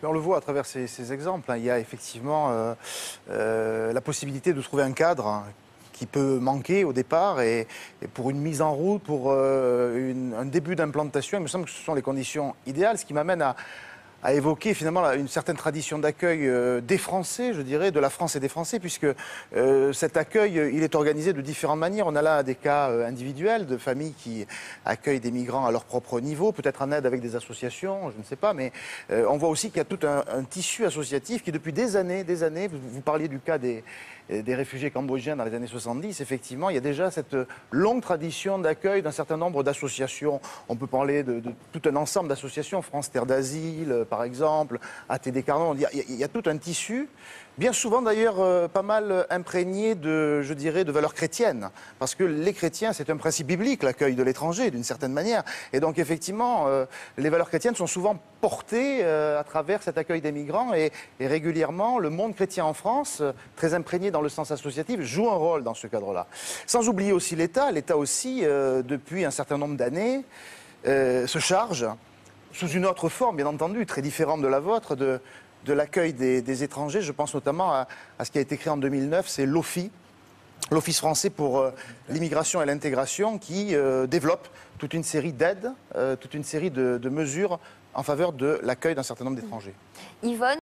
On le voit à travers ces exemples. Il y a effectivement la possibilité de trouver un cadre qui peut manquer au départ et pour une mise en route, pour un début d'implantation, il me semble que ce sont les conditions idéales, ce qui m'amène à évoquer finalement une certaine tradition d'accueil des Français, je dirais, de la France et des Français, puisque cet accueil, il est organisé de différentes manières. On a là des cas individuels de familles qui accueillent des migrants à leur propre niveau, peut-être en aide avec des associations, je ne sais pas, mais on voit aussi qu'il y a tout un tissu associatif qui depuis des années, vous parliez du cas des réfugiés cambodgiens dans les années 70, effectivement, il y a déjà cette longue tradition d'accueil d'un certain nombre d'associations. On peut parler de tout un ensemble d'associations, France Terre d'Asile, par exemple, ATD Carnot. Il y a tout un tissu, bien souvent d'ailleurs pas mal imprégné je dirais, de valeurs chrétiennes. Parce que les chrétiens, c'est un principe biblique, l'accueil de l'étranger, d'une certaine manière. Et donc, effectivement, les valeurs chrétiennes sont souvent portées à travers cet accueil des migrants. Et régulièrement, le monde chrétien en France, très imprégné dans le sens associatif, joue un rôle dans ce cadre-là. Sans oublier aussi l'État. L'État aussi, depuis un certain nombre d'années, se charge, sous une autre forme, bien entendu, très différente de la vôtre, de l'accueil des étrangers. Je pense notamment à ce qui a été créé en 2009, c'est l'OFII, l'Office français pour l'immigration et l'intégration, qui développe toute une série d'aides, toute une série de mesures en faveur de l'accueil d'un certain nombre d'étrangers. Yvonne